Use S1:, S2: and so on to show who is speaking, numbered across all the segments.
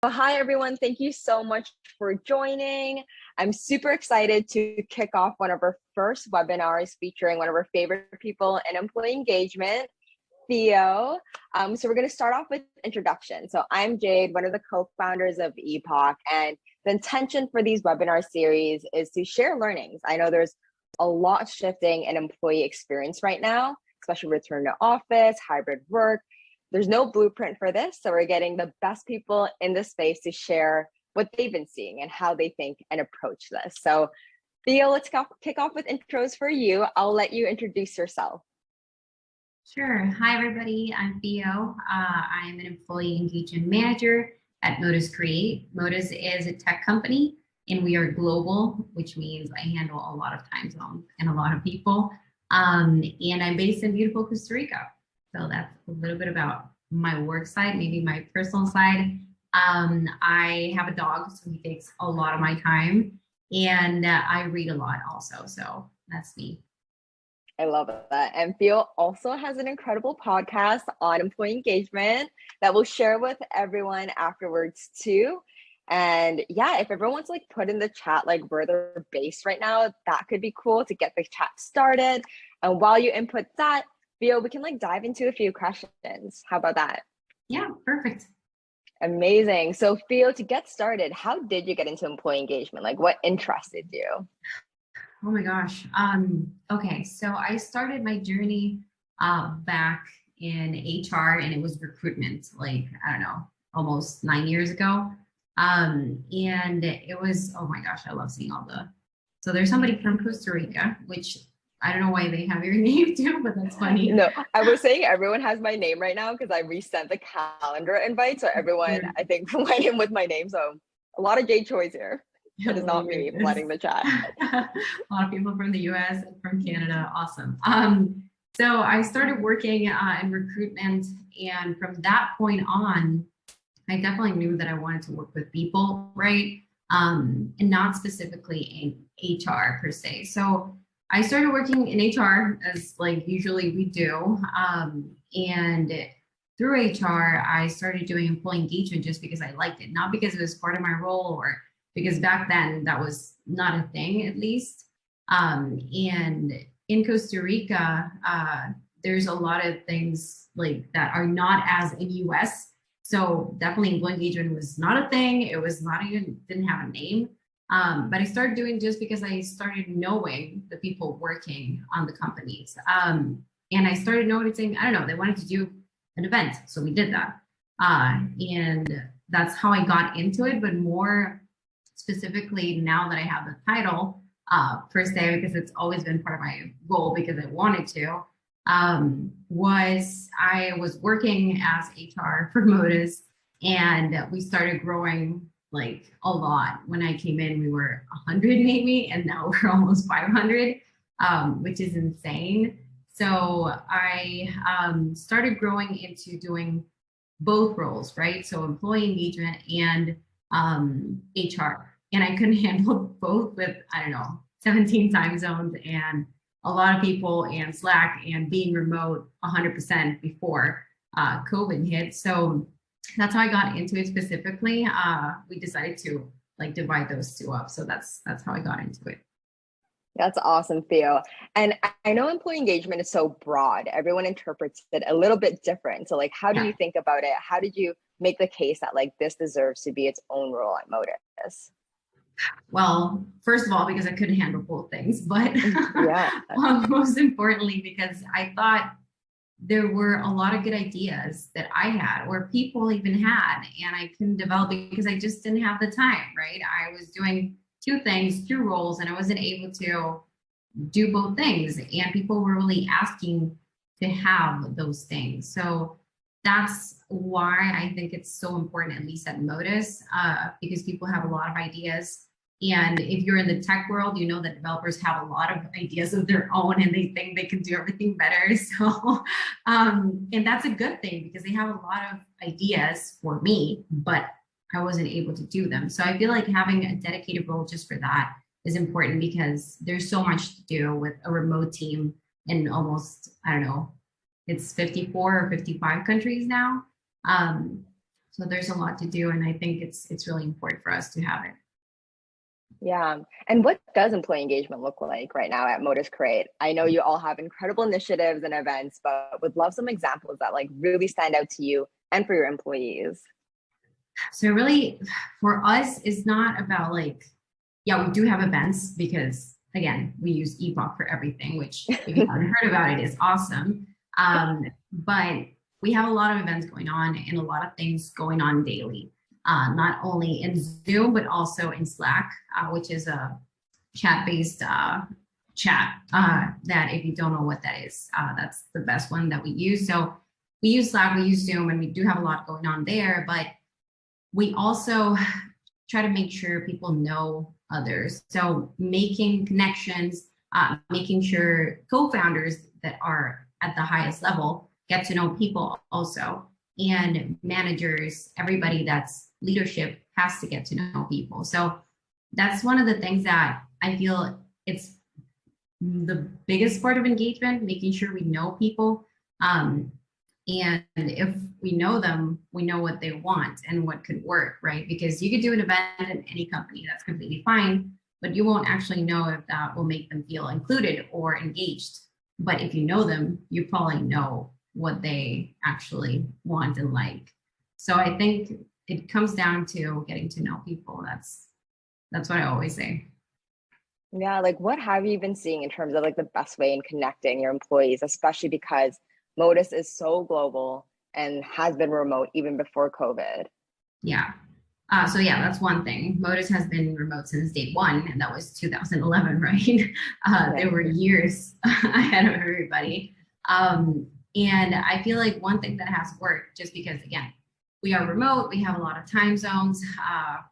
S1: Hi, everyone. Thank you so much for joining. I'm super excited to kick off one of our first webinars featuring one of our favorite people in employee engagement, Theo. So we're going to start off with introduction. So I'm Jade, one of the co-founders of Epoch, and the intention for these webinar series is to share learnings. I know there's a lot shifting in employee experience right now, especially return to office, hybrid work. There's no blueprint for this, so we're getting the best people in the space to share what they've been seeing and how they think and approach this. So Theo, let's kick off with intros for you. I'll let you introduce yourself.
S2: Sure. Hi, everybody. I'm Theo. I'm an employee engagement manager at Modus Create. Modus is a tech company, and we are global, which means I handle a lot of time zones and a lot of people. And I'm based in beautiful Costa Rica. So that's a little bit about my work side, maybe my personal side. I have a dog, so he takes a lot of my time, and I read a lot also. So that's me.
S1: I love that. And Theo also has an incredible podcast on employee engagement that we'll share with everyone afterwards too. And yeah, if everyone wants to put in the chat where they're based right now, that could be cool to get the chat started. And while you input that, Theo, we can dive into a few questions. How about that?
S2: Yeah, perfect.
S1: Amazing. So Theo, to get started, how did you get into employee engagement? What interested you?
S2: Oh my gosh. Okay, so I started my journey back in HR, and it was recruitment, I don't know, almost 9 years ago. And it was, oh my gosh, I love seeing so there's somebody from Costa Rica, which I don't know why they have your name too, but that's funny.
S1: No, I was saying everyone has my name right now because I resent the calendar invite. So everyone, I think, went in with my name. So a lot of Jade choice here. It is not me letting the chat.
S2: A lot of people from the US, from Canada. Awesome. So I started working in recruitment, and from that point on, I definitely knew that I wanted to work with people, right? And not specifically in HR per se. So I started working in HR as usually we do. And through HR, I started doing employee engagement just because I liked it, not because it was part of my role or because back then that was not a thing, at least. And in Costa Rica, there's a lot of things that are not as in US. So definitely employee engagement was not a thing. It was not even, didn't have a name. But I started doing just because I started knowing the people working on the companies. And I started noticing, I don't know, they wanted to do an event. So we did that. And that's how I got into it, but more specifically now that I have the title per se, because it's always been part of my role because I wanted to, was I was working as HR for Modus, and we started growing a lot. When I came in, we were 100 maybe, and now we're almost 500, which is insane. So I started growing into doing both roles, right? So employee engagement and HR. And I couldn't handle both with, I don't know, 17 time zones and a lot of people and Slack and being remote 100% before COVID hit. So that's how I got into it specifically. We decided to divide those two up. So that's how I got into it.
S1: That's awesome, Theo. And I know employee engagement is so broad. Everyone interprets it a little bit different. So how do you think about it? How did you make the case that this deserves to be its own role at Modus?
S2: Well, first of all, because I couldn't handle both things, but most importantly, because I thought there were a lot of good ideas that I had or people even had, and I couldn't develop because I just didn't have the time, right? I was doing two things, two roles, and I wasn't able to do both things. And people were really asking to have those things. So that's why I think it's so important, at least at Modus, because people have a lot of ideas. And if you're in the tech world, you know that developers have a lot of ideas of their own and they think they can do everything better. So, and that's a good thing because they have a lot of ideas for me, but I wasn't able to do them. So I feel like having a dedicated role just for that is important because there's so much to do with a remote team in almost, I don't know, it's 54 or 55 countries now. So there's a lot to do, and I think it's really important for us to have it.
S1: Yeah. And what does employee engagement look like right now at Modus Create? I know you all have incredible initiatives and events, but would love some examples that like really stand out to you and for your employees.
S2: So really, for us, it's not about like, yeah, we do have events because again, we use Epoch for everything, which if you haven't heard about it is awesome. But we have a lot of events going on and a lot of things going on daily, not only in Zoom, but also in Slack, which is a chat-based chat that if you don't know what that is, that's the best one that we use. So we use Slack, we use Zoom, and we do have a lot going on there, but we also try to make sure people know others. So making connections, making sure co-founders that are at the highest level get to know people also. And managers, everybody that's leadership has to get to know people. So that's one of the things that I feel it's the biggest part of engagement, making sure we know people. And if we know them, we know what they want and what could work, right? Because you could do an event in any company, that's completely fine, but you won't actually know if that will make them feel included or engaged. But if you know them, you probably know what they actually want and like. So I think it comes down to getting to know people. That's what I always say.
S1: Yeah, like what have you been seeing in terms of like the best way in connecting your employees, especially because Modus is so global and has been remote even before COVID?
S2: Yeah. So yeah, that's one thing. Modus has been remote since day one, and that was 2011, right? There were years ahead of everybody. And I feel like one thing that has worked, just because again, we are remote, we have a lot of time zones.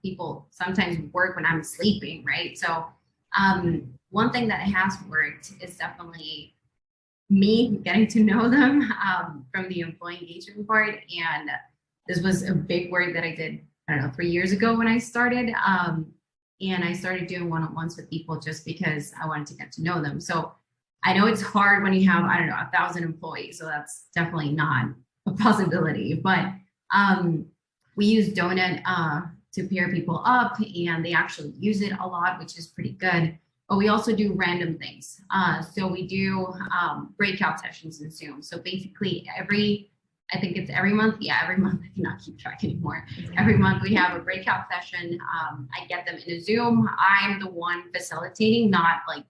S2: People sometimes work when I'm sleeping, right? So one thing that has worked is definitely me getting to know them from the employee engagement part. And this was a big work that I did, I don't know, 3 years ago when I started. And I started doing one-on-ones with people just because I wanted to get to know them. So I know it's hard when you have, I don't know, 1,000 employees. So that's definitely not a possibility. But we use Donut to pair people up, and they actually use it a lot, which is pretty good. But we also do random things. So we do breakout sessions in Zoom. So basically I think it's every month. Yeah, every month. I cannot keep track anymore. Every month we have a breakout session. I get them in a Zoom. I'm the one facilitating, not like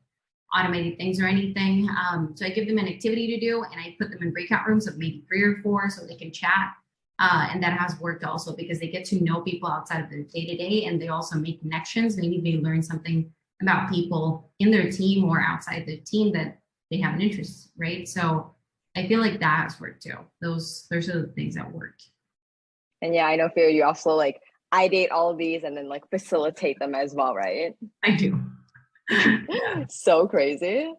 S2: automated things or anything. So I give them an activity to do and I put them in breakout rooms of maybe 3 or 4 so they can chat. And that has worked also because they get to know people outside of their day-to-day and they also make connections. Maybe they learn something about people in their team or outside the team that they have an interest, right? So I feel like that has worked too. Those are the things that work.
S1: And yeah, I know for you also like ideate all of these and then like facilitate them as well, right?
S2: I do.
S1: So crazy.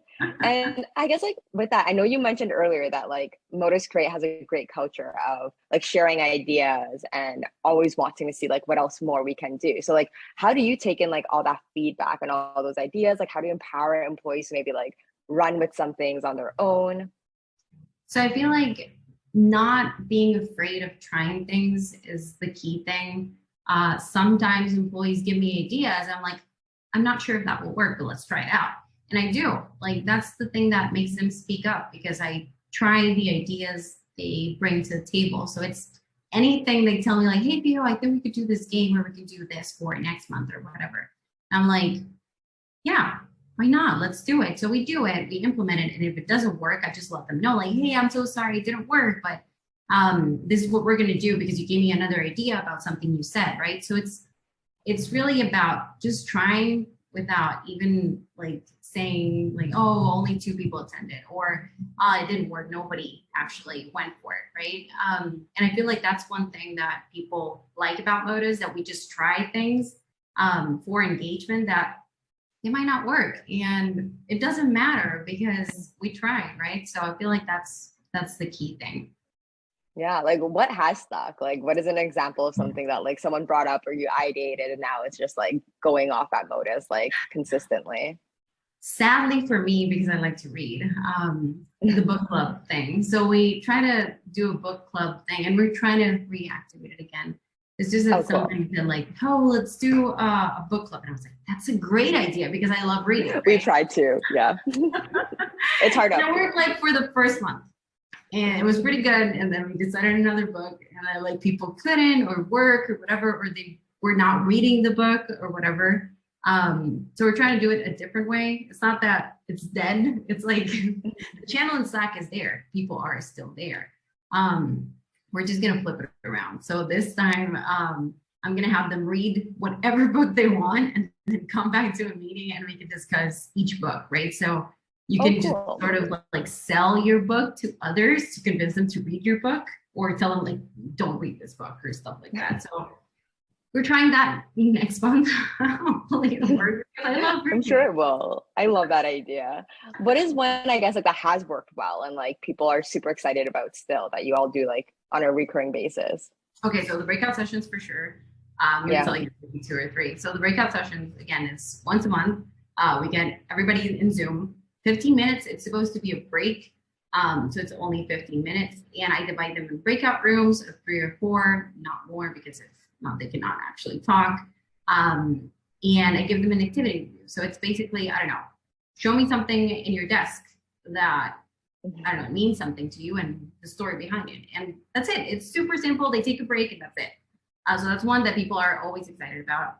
S1: And I guess like with that, I know you mentioned earlier that like Modus Create has a great culture of like sharing ideas and always wanting to see like what else more we can do. So like how do you take in like all that feedback and all those ideas? Like how do you empower employees to maybe like run with some things on their own?
S2: So I feel like not being afraid of trying things is the key thing. Sometimes employees give me ideas. I'm like, I'm not sure if that will work, but let's try it out. And I do. Like that's the thing that makes them speak up because I try the ideas they bring to the table. So it's anything they tell me like, hey, Theo, I think we could do this game or we could do this for next month or whatever. I'm like, yeah, why not? Let's do it. So we do it, we implement it. And if it doesn't work, I just let them know like, hey, I'm so sorry it didn't work, but this is what we're going to do because you gave me another idea about something you said, right? So it's really about just trying without even like saying like, oh, only 2 people attended or it didn't work. Nobody actually went for it, right? And I feel like that's one thing that people like about Modus, that we just try things for engagement that it might not work and it doesn't matter because we tried, right? So I feel like that's the key thing.
S1: Yeah, like what has stuck? Like what is an example of something that like someone brought up or you ideated and now it's just like going off at Modus like consistently?
S2: sadly for me, because I like to read, the book club thing. So we try to do a book club thing, and we're trying to reactivate it again. It's just
S1: Oh,
S2: that
S1: cool.
S2: something that like, oh, let's do a book club. And I was like, that's a great idea because I love reading,
S1: We
S2: right?
S1: tried to, yeah. It's hard
S2: And
S1: up
S2: it
S1: here.
S2: worked like for the first month. And it was pretty good. And then we decided another book, and I like people couldn't or work or whatever, or they were not reading the book or whatever. So we're trying to do it a different way. It's not that it's dead. It's like the channel in Slack is there. People are still there. We're just gonna flip it around. So this time, I'm gonna have them read whatever book they want and then come back to a meeting and we can discuss each book, right? So you
S1: Oh,
S2: can just
S1: cool.
S2: sort of like sell your book to others to convince them to read your book, or tell them like, don't read this book or stuff like that. So we're trying that next month. Hopefully it'll work. I love
S1: I'm sure it will. I love that idea. What is one, I guess, like that has worked well and like people are super excited about still that you all do like on a recurring basis?
S2: Okay, so the breakout sessions for sure. I'm gonna
S1: Yeah.
S2: tell you maybe two or three. So the breakout sessions, again, it's once a month. We get everybody in Zoom. 15 minutes. It's supposed to be a break. So it's only 15 minutes. And I divide them in breakout rooms of 3 or 4, not more, because if not, they cannot actually talk. And I give them an activity to do. So it's basically, I don't know, show me something in your desk that, I don't know, means something to you and the story behind it. And that's it. It's super simple. They take a break and that's it. So that's one that people are always excited about.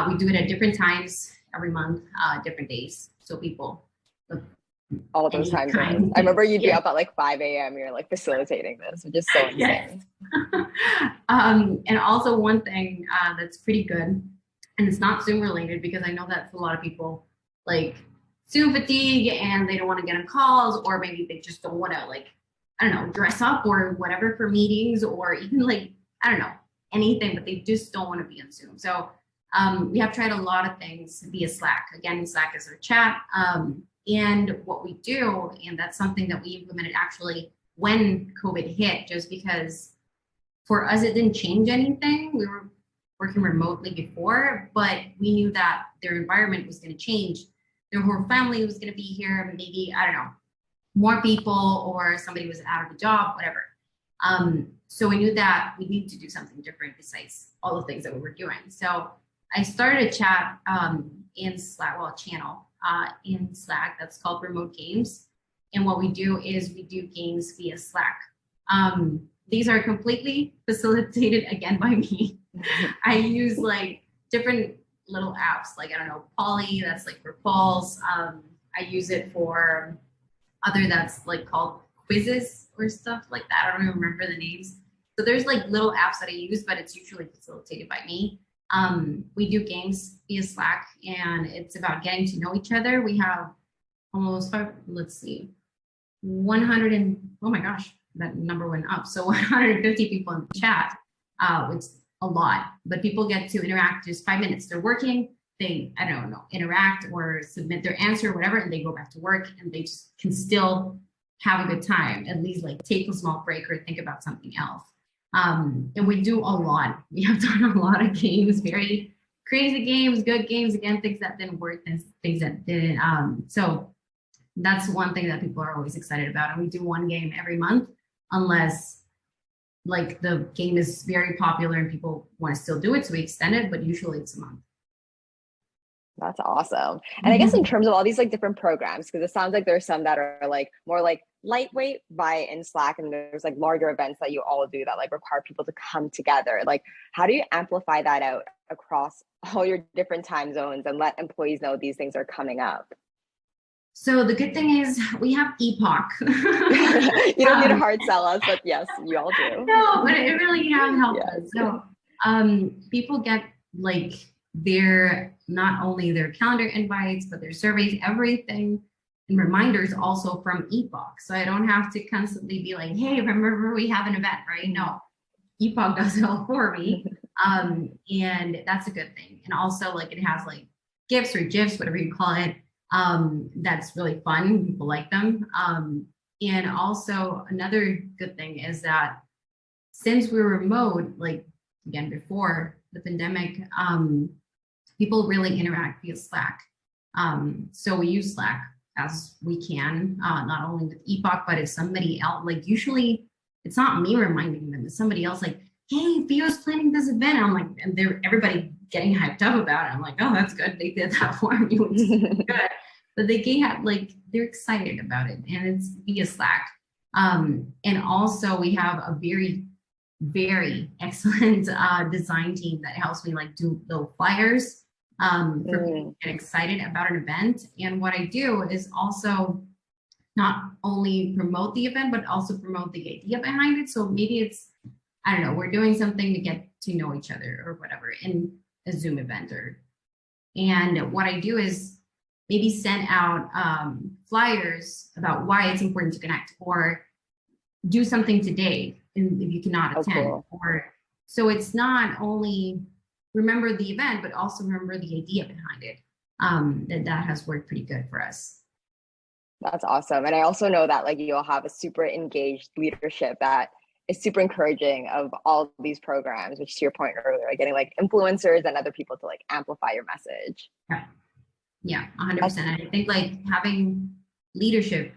S2: We do it at different times every month, different days. So people,
S1: All those
S2: any
S1: time
S2: kind.
S1: zones. I remember you'd be
S2: Yeah.
S1: up at like 5 a.m. You're like facilitating this, which is so
S2: Yes.
S1: insane.
S2: And also one thing that's pretty good, and it's not Zoom related because I know that's a lot of people like Zoom fatigue and they don't want to get on calls, or maybe they just don't want to like, I don't know, dress up or whatever for meetings, or even like, I don't know, anything, but they just don't want to be on Zoom. So we have tried a lot of things via Slack. Again, Slack is our chat. And what we do, and that's something that we implemented actually when COVID hit, just because for us it didn't change anything. We were working remotely before, but we knew that their environment was going to change. Their whole family was going to be here, maybe, I don't know, more people, or somebody was out of a job, whatever. So we knew that we need to do something different besides all the things that we were doing. So I started a chat in Slack, well, a channel in Slack that's called Remote Games. And what we do is we do games via Slack. These are completely facilitated again by me. I use like different little apps, like, I don't know, Poly, that's like for polls. I use it for other that's like called quizzes or stuff like that. I don't even remember the names. So there's like little apps that I use, but it's usually facilitated by me. We do games via Slack, and it's about getting to know each other. We have almost 100 and, oh my gosh, that number went up. So 150 people in the chat, which is a lot, but people get to interact just 5 minutes. They're working, they, I don't know, interact or submit their answer or whatever, and they go back to work, and they just can still have a good time, at least like take a small break or think about something else. And we do a lot. We have done a lot of games, very crazy games, good games, again, things that didn't work and things that didn't. So that's one thing that people are always excited about. And we do one game every month, unless like the game is very popular and people want to still do it. So we extend it, but usually it's a month.
S1: That's awesome. And I guess in terms of all these like different programs, because it sounds like there's some that are like more like lightweight via in Slack, and there's like larger events that you all do that like require people to come together. Like, how do you amplify that out across all your different time zones and let employees know these things are coming up?
S2: So the good thing is we have Epoch.
S1: You don't need to hard sell us, but yes, you all do.
S2: No, but it really has helped
S1: Yes.
S2: us. So people get like their, not only their calendar invites, but their surveys, everything, and reminders also from Epoch. So I don't have to constantly be like, hey, remember we have an event, right? No, Epoch does it all for me. And that's a good thing. And also like it has like GIFs or GIFs, whatever you call it. That's really fun. People like them. And also another good thing is that since we're remote, like again, before the pandemic, people really interact via Slack. So we use Slack as we can, not only with Epoch, but if somebody else, like usually it's not me reminding them, it's somebody else like, hey, Theo's planning this event. I'm like, and they're everybody getting hyped up about it. I'm like, oh, that's good. They did that for me, which is good. But they can have like they're excited about it, and it's via Slack. And also we have a very excellent design team that helps me like do the flyers for people to get excited about an event. And what I do is also not only promote the event, but also promote the idea behind it. So maybe it's, I don't know, we're doing something to get to know each other or whatever in a Zoom event. And what I do is maybe send out flyers about why it's important to connect, or do something today if you cannot attend.
S1: Cool.
S2: Or so it's not only remember the event, but also remember the idea behind it. That has worked pretty good for us.
S1: That's awesome. And I also know that like you'll have a super engaged leadership that is super encouraging of all these programs, which to your point earlier, like getting like influencers and other people to like amplify your message.
S2: Yeah, 100%. I think like having leadership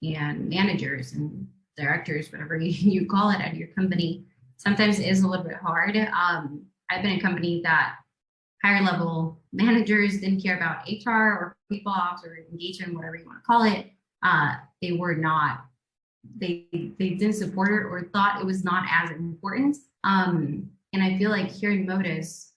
S2: and managers and directors, whatever you call it at your company, sometimes is a little bit hard. I've been in a company that higher level managers didn't care about HR or people ops or engagement, whatever you want to call it. They were not, they didn't support it or thought it was not as important. And I feel like here in Modus,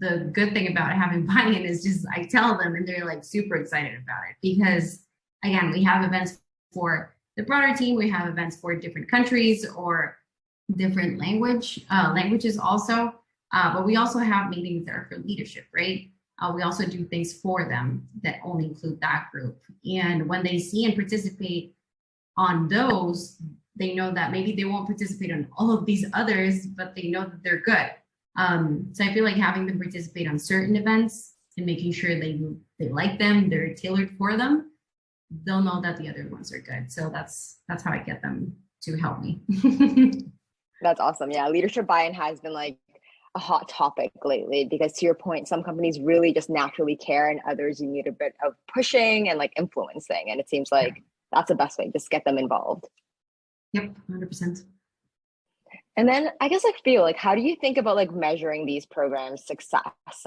S2: the good thing about having buy-in is just I tell them and they're like super excited about it, because again, we have events for the broader team, we have events for different countries or different languages also, but we also have meetings that are for leadership, right? We also do things for them that only include that group. And when they see and participate on those, they know that maybe they won't participate on all of these others, but they know that they're good. So I feel like having them participate on certain events and making sure they like them, they're tailored for them, they'll know that the other ones are good. So that's how I get them to help me.
S1: That's awesome. Yeah, leadership buy-in has been like a hot topic lately, because to your point, some companies really just naturally care and others you need a bit of pushing and like influencing. And it seems like that's the best way, just get them involved.
S2: Yep, 100%.
S1: And then I guess like feel like, how do you think about like measuring these programs' success?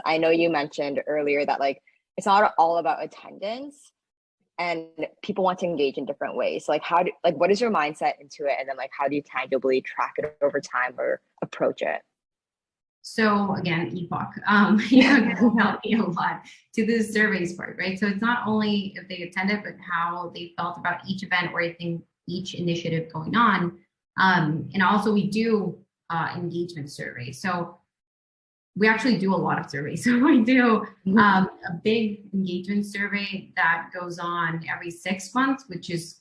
S1: I know you mentioned earlier that like it's not all about attendance and people want to engage in different ways. So like what is your mindset into it? And then like how do you tangibly track it over time or approach it?
S2: So again, Epoch, can help me a lot to this surveys part, right? So it's not only if they attended, but how they felt about each event or anything, each initiative going on. And also we do engagement surveys. So we actually do a lot of surveys. So we do a big engagement survey that goes on every 6 months, which is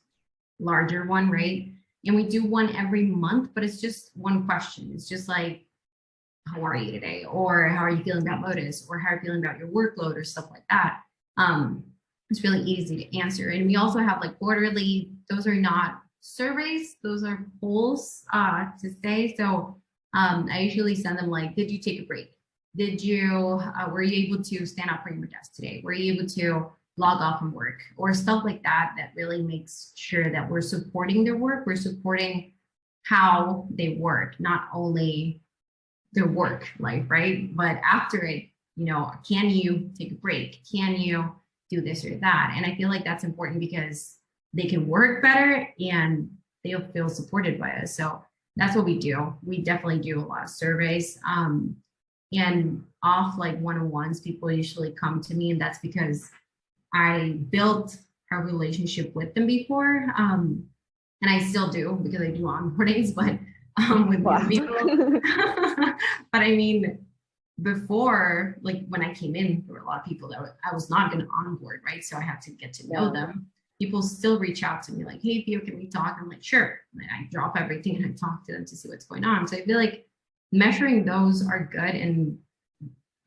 S2: larger one, right? And we do one every month, but it's just one question. It's just like, how are you today? Or how are you feeling about Modus? Or how are you feeling about your workload or stuff like that? It's really easy to answer. And we also have like quarterly, those are not surveys, those are polls to say. So I usually send them like, did you take a break? Did you, were you able to stand up from your desk today? Were you able to log off from work or stuff like that? That really makes sure that we're supporting their work. We're supporting how they work, not only their work life, right? But after it, can you take a break? Can you do this or that? And I feel like that's important because they can work better and they'll feel supported by us. So that's what we do. We definitely do a lot of surveys. And off like one-on-ones, people usually come to me, and that's because I built a relationship with them before. And I still do because I do onboardings, but with new people. But I mean, before, like when I came in, there were a lot of people that I was not going to onboard, right? So I had to get to know them. People still reach out to me like, hey, Theo, can we talk? I'm like, sure. And I drop everything and I talk to them to see what's going on. So I feel like measuring those are good, and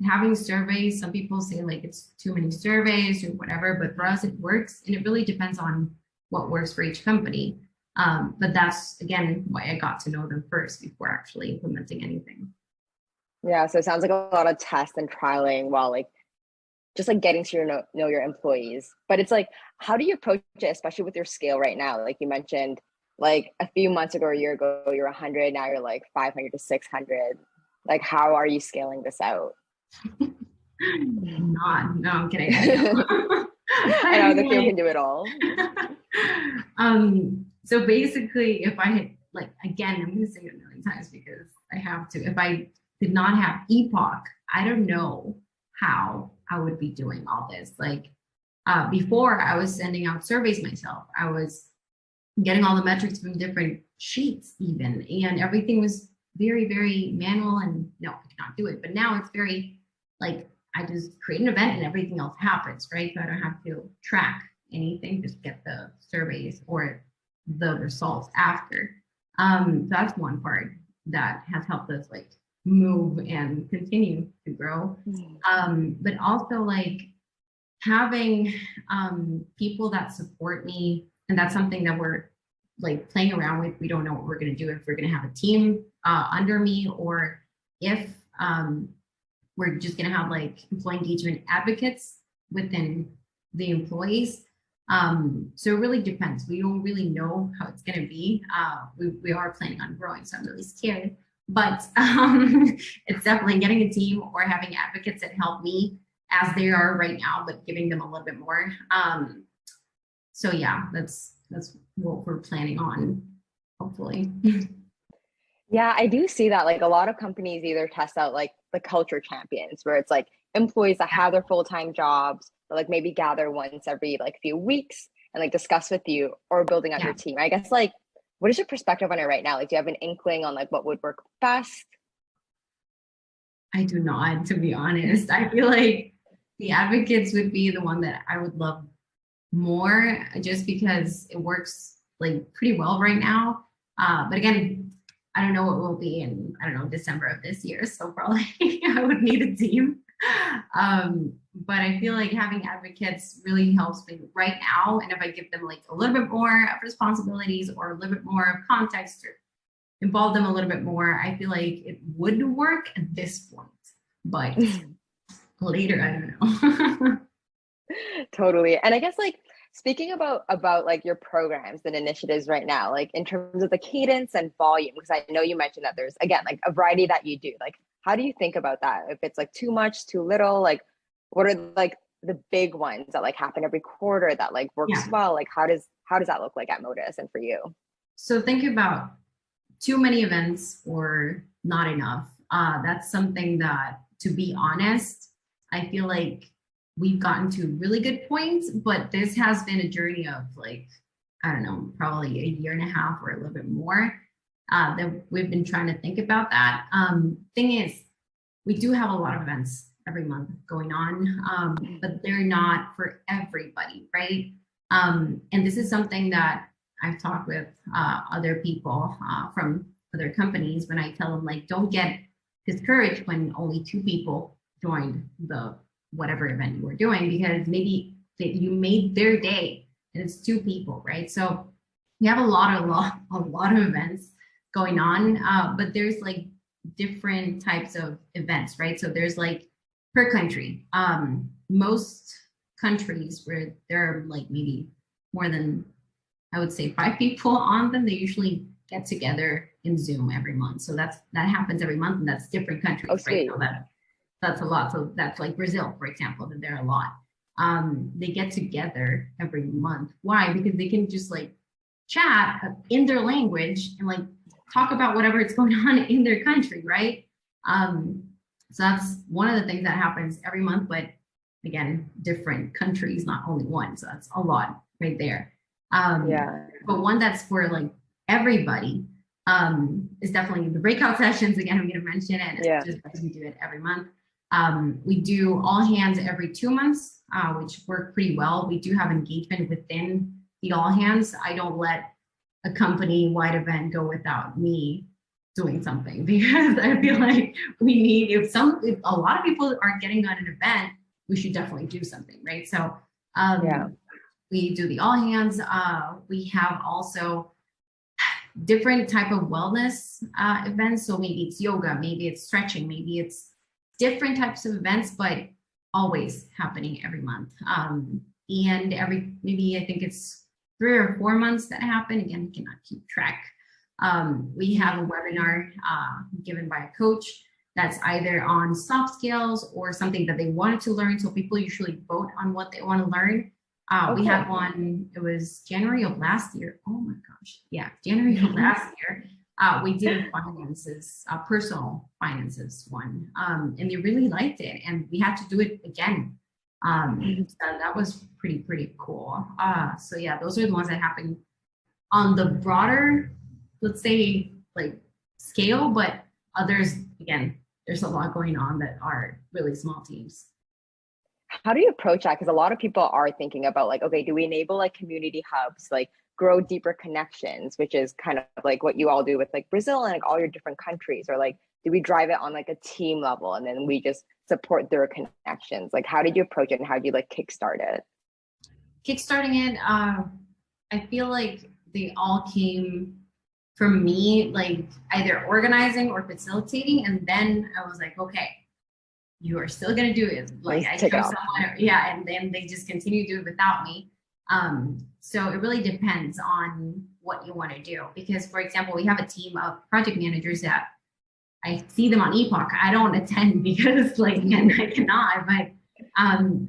S2: having surveys, some people say like it's too many surveys or whatever, but for us it works, and it really depends on what works for each company. But that's again why I got to know them first before actually implementing anything.
S1: Yeah, so it sounds like a lot of test and trialing while like just like getting to know your employees. But it's like, how do you approach it, especially with your scale right now? Like you mentioned, like a few months ago or a year ago, you're 100, now you're like 500 to 600. Like, how are you scaling this out?
S2: Not, no, I'm kidding.
S1: I know the few can do it all.
S2: So basically, if I had, like, again, I'm going to say it a million times because I have to. If I did not have Epoch, I don't know how I would be doing all this. Like, before I was sending out surveys myself, I was getting all the metrics from different sheets even, and everything was very, very manual, and no, I could not do it. But now it's very, like, I just create an event and everything else happens, right? So I don't have to track anything, just get the surveys or the results after. That's one part that has helped us like move and continue to grow. But also like having people that support me, and that's something that we're like playing around with. We don't know what we're going to do, if we're going to have a team under me, or if we're just going to have like employee engagement advocates within the employees. So it really depends. We don't really know how it's going to be. We are planning on growing, so I'm really scared. But it's definitely getting a team or having advocates that help me as they are right now, but giving them a little bit more. So yeah, that's what we're planning on, hopefully.
S1: Yeah, I do see that. Like a lot of companies either test out like the culture champions, where it's like employees that have their full-time jobs, but like maybe gather once every like few weeks and like discuss with you, or building out your team. I guess like, what is your perspective on it right now? Like, do you have an inkling on like what would work best?
S2: I do not, to be honest. I feel like the advocates would be the one that I would love more, just because it works like pretty well right now. But again, I don't know what will be in, I don't know, December of this year. So probably I would need a team. But I feel like having advocates really helps me right now. And if I give them like a little bit more of responsibilities or a little bit more of context, or involve them a little bit more, I feel like it would work at this point. But later, I don't know.
S1: Totally. And I guess like speaking about like your programs and initiatives right now, like in terms of the cadence and volume, because I know you mentioned that there's again like a variety that you do. Like, how do you think about that? If it's like too much, too little, like what are like the big ones that like happen every quarter that like works well? Like how does that look like at Modus and for you?
S2: So think about too many events or not enough. That's something that, to be honest, I feel like we've gotten to really good points, but this has been a journey of like, I don't know, probably a year and a half or a little bit more that we've been trying to think about that. Thing is, we do have a lot of events every month going on, but they're not for everybody, right? And this is something that I've talked with other people from other companies, when I tell them like, don't get discouraged when only 2 people joined the whatever event you were doing, because maybe you made their day and it's 2 people, right? So we have a lot of events going on, but there's like different types of events, right? So there's like per country. Most countries where there are like maybe more than, I would say, 5 people on them, they usually get together in Zoom every month. So that happens every month, and that's different countries, right? So that's a lot. So that's like Brazil, for example, that there are a lot. They get together every month. Why? Because they can just like chat in their language and like talk about whatever is going on in their country, right? So that's one of the things that happens every month, but again, different countries, not only one. So that's a lot right there. But one that's for like everybody is definitely the breakout sessions. Again, I'm going to mention it just because we do it every month. We do all hands every 2 months, which work pretty well. We do have engagement within the all hands. I don't let a company-wide event go without me doing something, because I feel like we need, if a lot of people are getting on an event, we should definitely do something, right? So we do the all hands. We have also different type of wellness events. So maybe it's yoga, maybe it's stretching, maybe it's different types of events, but always happening every month. And maybe I think it's 3 or 4 months that happen. Again, we cannot keep track. We have a webinar given by a coach that's either on soft skills or something that they wanted to learn. So people usually vote on what they want to learn. We had one, it was January of last year. Oh my gosh. Yeah, January of last year. We did finances, personal finances one, and they really liked it, and we had to do it again. So that was pretty cool. So yeah, those are the ones that happen on the broader, let's say, like scale, but others, again, there's a lot going on that are really small teams.
S1: How do you approach that? Because a lot of people are thinking about like, okay, do we enable like community hubs, like grow deeper connections, which is kind of like what you all do with like Brazil and like all your different countries, or like, do we drive it on like a team level and then we just support their connections? Like, how did you approach it and how do you like kickstart it?
S2: Kickstarting it, I feel like they all came from me, like either organizing or facilitating, and then I was like, okay, you are still gonna do it. Like I chose someone, yeah, and then they just continue to do it without me. So it really depends on what you want to do. Because, for example, we have a team of project managers that I see them on Epoch. I don't attend because, like, again, I cannot. But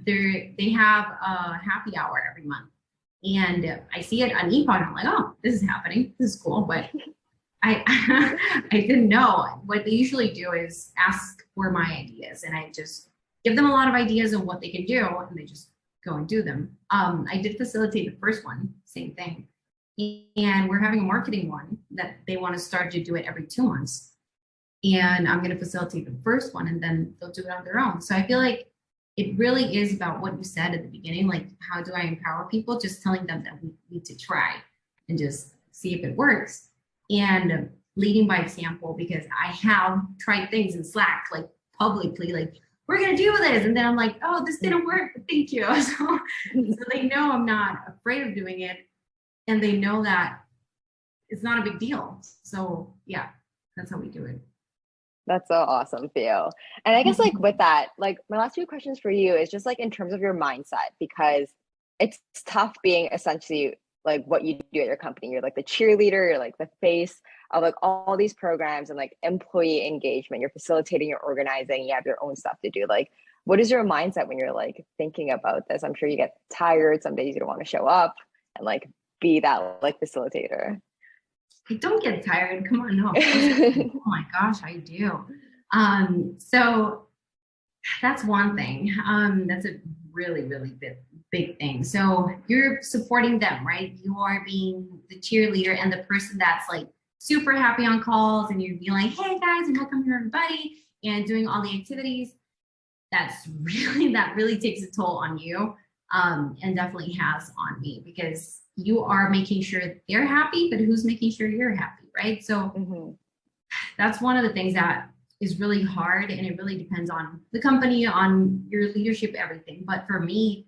S2: they have a happy hour every month, and I see it on Epoch. And I'm like, oh, this is happening. This is cool. But I I didn't know. What they usually do is ask for my ideas, and I just give them a lot of ideas of what they can do, and they just go and do them. I did facilitate the first one, same thing. And we're having a marketing one that they want to start to do it every 2 months. And I'm going to facilitate the first one, and then they'll do it on their own. So I feel like it really is about what you said at the beginning, like how do I empower people? Just telling them that we need to try and just see if it works. And leading by example, because I have tried things in Slack, like publicly, like, we're going to do this. And then I'm like, oh, this didn't work. Thank you. So they know I'm not afraid of doing it. And they know that it's not a big deal. So yeah, that's how we do it.
S1: That's so awesome, Theo. And I guess like with that, like my last few questions for you is just like in terms of your mindset, because it's tough being essentially like what you do at your company. You're like the cheerleader, you're like the face of like all these programs and like employee engagement. You're facilitating, you're organizing, you have your own stuff to do. Like, what is your mindset when you're like thinking about this? I'm sure you get tired. Some days you don't want to show up and like be that like facilitator.
S2: I don't get tired. Come on, no. Oh my gosh, I do. So that's one thing. That's a really big thing. So you're supporting them, right? You are being the cheerleader and the person that's like super happy on calls, and you'd be like, hey guys, and welcome here everybody, and doing all the activities. That really takes a toll on you, and definitely has on me, because you are making sure they're happy, but who's making sure you're happy, right? So that's one of the things that is really hard, and it really depends on the company, on your leadership, everything. But for me,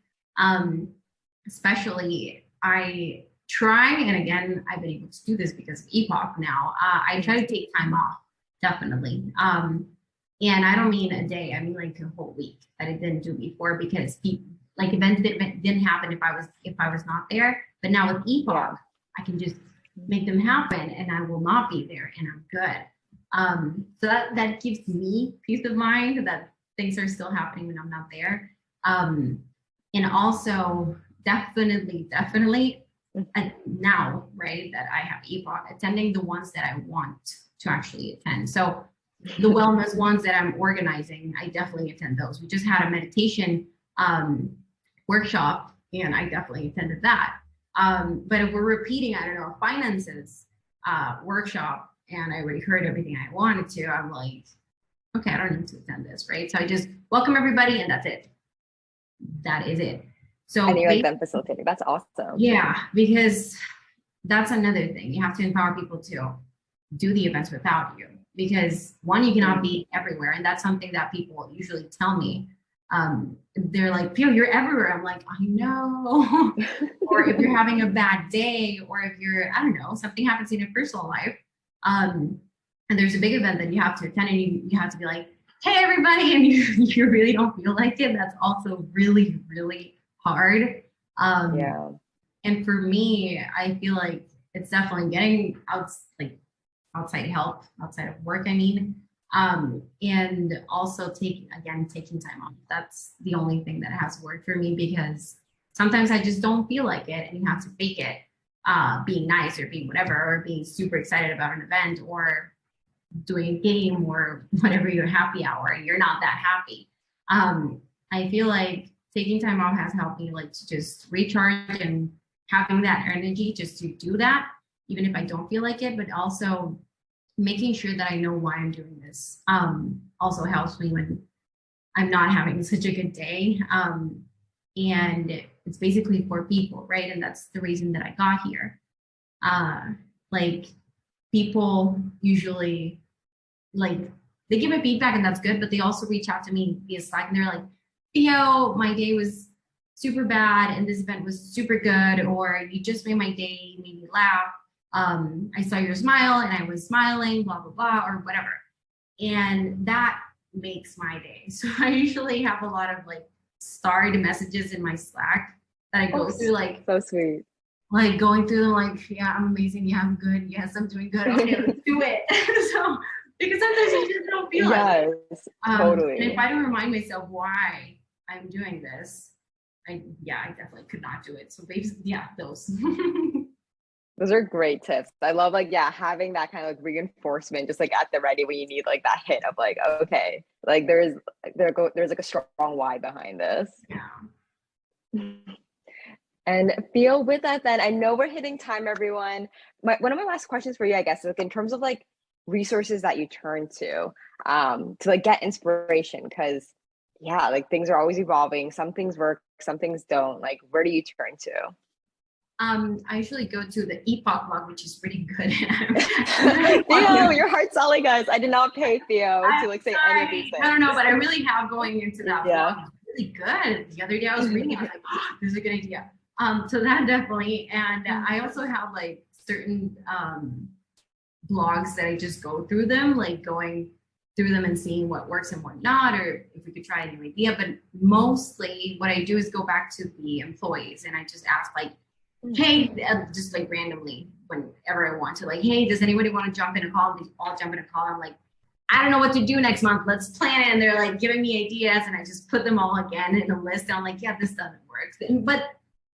S2: especially, I try, and again, I've been able to do this because of Epoch now. I try to take time off, definitely. And I don't mean a day, I mean like a whole week that I didn't do before, because people, like events didn't happen if I was not there. But now with Epoch, I can just make them happen, and I will not be there, and I'm good. So that gives me peace of mind that things are still happening when I'm not there. And also definitely now, right, that I have Epoch, attending the ones that I want to actually attend. So the wellness ones that I'm organizing, I definitely attend those. We just had a meditation workshop, and I definitely attended that. But if we're repeating, I don't know, a finances workshop, and I already heard everything I wanted to, I'm like, okay, I don't need to attend this, right? So I just welcome everybody, and that's it. That is it. So
S1: and you're like them facilitating. That's awesome.
S2: Yeah, because that's another thing. You have to empower people to do the events without you, because one, you cannot be everywhere, and that's something that people usually tell me. They're like, Pio, you're everywhere. I'm like, I know. Or if you're having a bad day, or if you're, I don't know, something happens in your personal life, and there's a big event that you have to attend, and you have to be like, hey everybody, and you really don't feel like it, that's also really, really hard.
S1: Yeah.
S2: And for me, I feel like it's definitely getting out, like outside help, outside of work, I mean. And also taking time off. That's the only thing that has worked for me because sometimes I just don't feel like it and you have to fake it, being nice or being whatever, or being super excited about an event or doing a game or whatever your happy hour and you're not that happy. I feel like taking time off has helped me like to just recharge and having that energy just to do that, even if I don't feel like it, but also making sure that I know why I'm doing this. Also helps me when I'm not having such a good day. And it's basically for people, right? And that's the reason that I got here. Like people usually like they give me feedback and that's good, but they also reach out to me via Slack and they're like, Theo, my day was super bad and this event was super good, or you just made my day, made me laugh. I saw your smile and I was smiling, blah, blah, blah, or whatever. And that makes my day. So I usually have a lot of like starred messages in my Slack that I go through, like,
S1: so sweet.
S2: Like going through them, like, yeah, I'm amazing. Yeah, I'm good. Yes, I'm doing good. Okay, let's do it. So, because sometimes you just don't feel like it.
S1: Yes, totally.
S2: And if I don't remind myself why I'm doing this, I definitely could not do it. So basically, yeah, those.
S1: Those are great tips. I love like, yeah, having that kind of like reinforcement just like at the ready when you need like that hit of like, okay, like there's like a strong why behind this.
S2: Yeah.
S1: And Theo, with that then, I know we're hitting time, everyone. One of my last questions for you, I guess, is like in terms of like resources that you turn to like get inspiration, because yeah, like things are always evolving. Some things work, some things don't. Like, where do you turn to?
S2: I usually go to the Epoch blog, which is pretty good.
S1: Theo, your heart selling us. I did not pay Theo to like say any of these things.
S2: I don't know, but I really have going into that
S1: Yeah.
S2: blog. It's really good. The other day I was reading it, I was like, oh, this is a good idea. So that definitely, and I also have like certain blogs that I just go through them, like going through them and seeing what works and what not, or if we could try a new idea. But mostly what I do is go back to the employees and I just ask like, hey, just like randomly whenever I want to, like, hey, does anybody want to jump in a call? They all jump in a call. I'm like, I don't know what to do next month. Let's plan it. And they're like giving me ideas and I just put them all again in a list. And I'm like, yeah, this doesn't work. But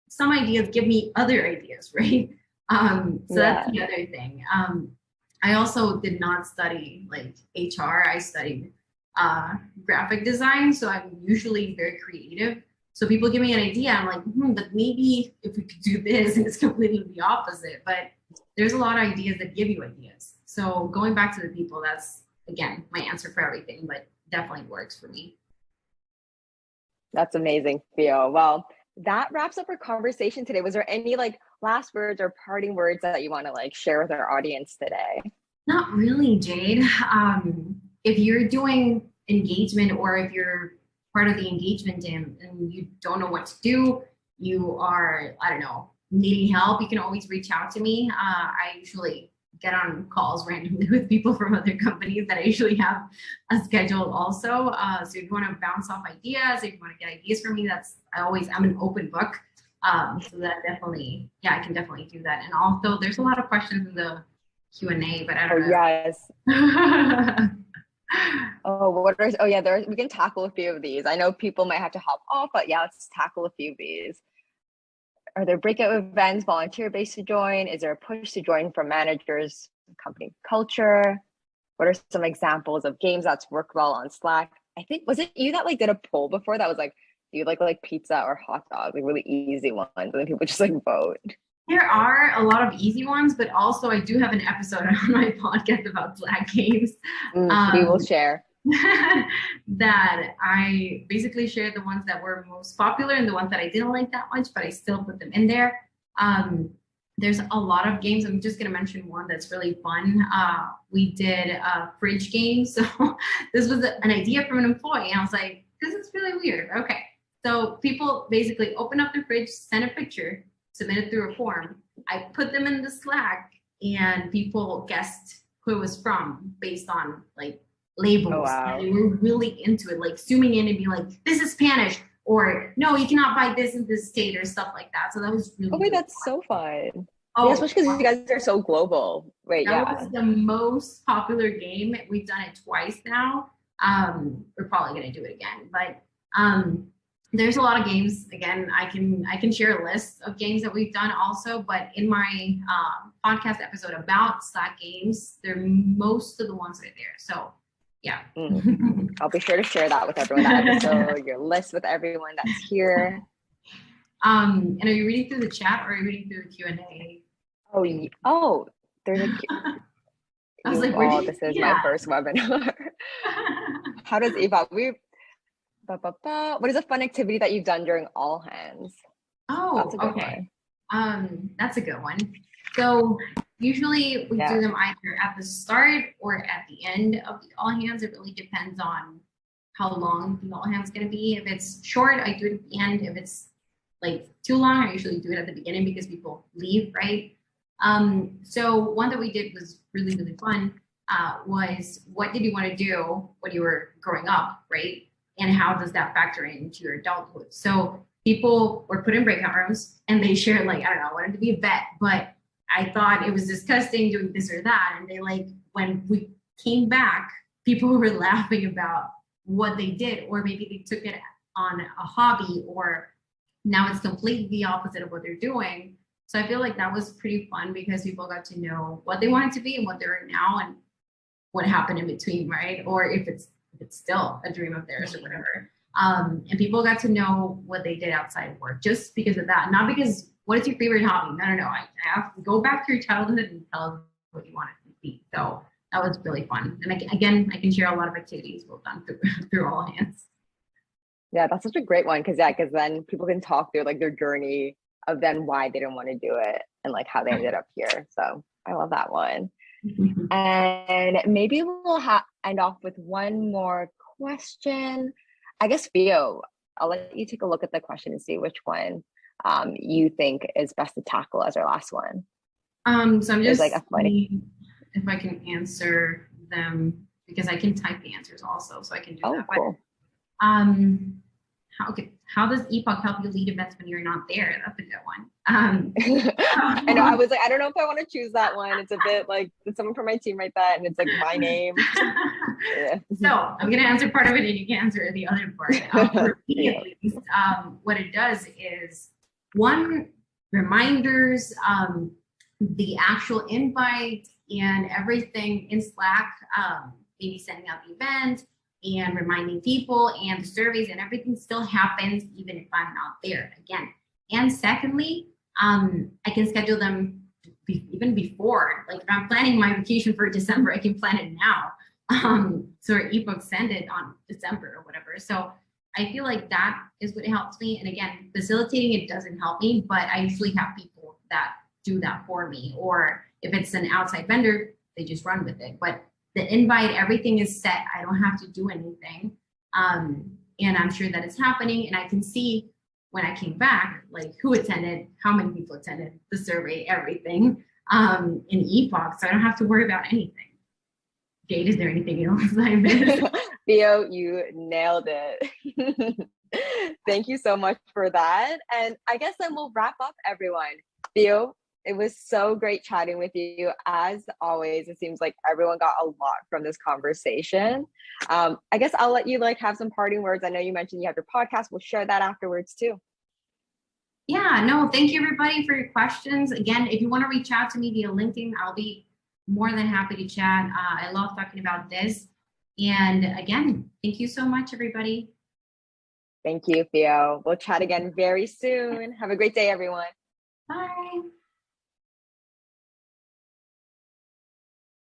S2: some ideas give me other ideas, right? That's the other thing. I also did not study like HR. I studied graphic design. So I'm usually very creative. So people give me an idea. I'm like, but maybe if we could do this, and it's completely the opposite. But there's a lot of ideas that give you ideas. So going back to the people, that's, again, my answer for everything, but definitely works for me.
S1: That's amazing, Theo. Well, that wraps up our conversation today. Was there any like last words or parting words that you want to like share with our audience today?
S2: Not really, Jade. If you're doing engagement or if you're part of the engagement team and you don't know what to do, you are, I don't know, needing help, you can always reach out to me. I usually get on calls randomly with people from other companies that I usually have a schedule also. So if you want to bounce off ideas, if you want to get ideas from me, I'm an open book. So that definitely, yeah, I can definitely do that. And also there's a lot of questions in the Q&A, but I don't know.
S1: Yes. We can tackle a few of these. I know people might have to hop off, but yeah, let's tackle a few of these. Are there breakout events volunteer-based to join? Is there a push to join from managers, company culture? What are some examples of games that's worked well on Slack? I think, was it you that like did a poll before that was like, do you like pizza or hot dog? Like really easy ones, and then people just like vote.
S2: There are a lot of easy ones, but also I do have an episode on my podcast about Slack games.
S1: We will share.
S2: That I basically shared the ones that were most popular and the ones that I didn't like that much, but I still put them in there. There's a lot of games. I'm just going to mention one that's really fun. We did a fridge game. So this was an idea from an employee. And I was like, this is really weird. Okay. So people basically open up the fridge, send a picture, submit it through a form. I put them in the Slack and people guessed who it was from based on like labels.
S1: wow.
S2: And they were really into it, like zooming in and be like, this is Spanish, or no, you cannot buy this in this state, or stuff like that. So that was really,
S1: Oh wait,
S2: really
S1: that's
S2: fun.
S1: so fun. Yeah,
S2: Oh,
S1: especially because you guys are so global. Wait,
S2: that
S1: yeah.
S2: was the most popular game. We've done it twice now. We're probably gonna do it again, but there's a lot of games. Again, I can share a list of games that we've done also, but in my podcast episode about Slack games, they're most of the ones right there. So yeah.
S1: I'll be sure to share that with everyone, that episode, your list with everyone that's here.
S2: And are you reading through the chat or are you reading through the Q&A?
S1: Oh, there's a
S2: I was like, where did you
S1: this is my first webinar. How does Eva, what is a fun activity that you've done during all hands?
S2: Oh, okay. That's a good one. So usually we do them either at the start or at the end of the all hands. It really depends on how long the all hands is going to be. If it's short, I do it at the end. If it's like too long, I usually do it at the beginning because people leave, right? So one that we did was really, really fun, was what did you want to do when you were growing up, right? And how does that factor into your adulthood? So people were put in breakout rooms and they shared like, I don't know, I wanted to be a vet, but I thought it was disgusting doing this or that. And they like, when we came back, people were laughing about what they did, or maybe they took it on a hobby, or now it's completely the opposite of what they're doing. So I feel like that was pretty fun because people got to know what they wanted to be and what they're now and what happened in between, right? Or if it's still a dream of theirs or whatever. And people got to know what they did outside of work just because of that. Not because, what is your favorite hobby? No. I have to go back to your childhood and tell us what you wanted to be. So that was really fun. And I can share a lot of activities we've done through all hands.
S1: Yeah, that's such a great one because then people can talk through like their journey of then why they didn't want to do it and like how they ended up here. So I love that one. And maybe we'll end off with one more question. I guess, Theo, I'll let you take a look at the question and see which one you think is best to tackle as our last one.
S2: So I'm just like if I can answer them because I can type the answers also, so I can do that.
S1: Cool.
S2: How does Epoch help you lead events when you're not there? That's a good one.
S1: I know. I was like, I don't know if I want to choose that one. It's a bit like, did someone from my team write that? And it's like my name. Yeah.
S2: So I'm going to answer part of it and you can answer the other part. For me, at least, what it does is one, reminders, the actual invite and everything in Slack, maybe sending out the event and reminding people, and the surveys and everything still happens even if I'm not there again. And secondly, I can schedule them even before. Like if I'm planning my vacation for December, I can plan it now. So our ebook send it on December or whatever. So I feel like that is what helps me. And again, facilitating it doesn't help me, but I usually have people that do that for me. Or if it's an outside vendor, they just run with it. But the invite, everything is set. I don't have to do anything. And I'm sure that it's happening. And I can see when I came back, like who attended, how many people attended, the survey, everything in Epoch. So I don't have to worry about anything. Jade, is there anything else I missed?
S1: Theo, you nailed it. Thank you so much for that. And I guess then we'll wrap up, everyone. Theo, it was so great chatting with you. As always, it seems like everyone got a lot from this conversation. I guess I'll let you like have some parting words. I know you mentioned you have your podcast. We'll share that afterwards too.
S2: Yeah, no, thank you everybody for your questions. Again, if you want to reach out to me via LinkedIn, I'll be more than happy to chat. I love talking about this. And again, thank you so much, everybody.
S1: Thank you, Theo. We'll chat again very soon. Have a great day, everyone.
S2: Bye.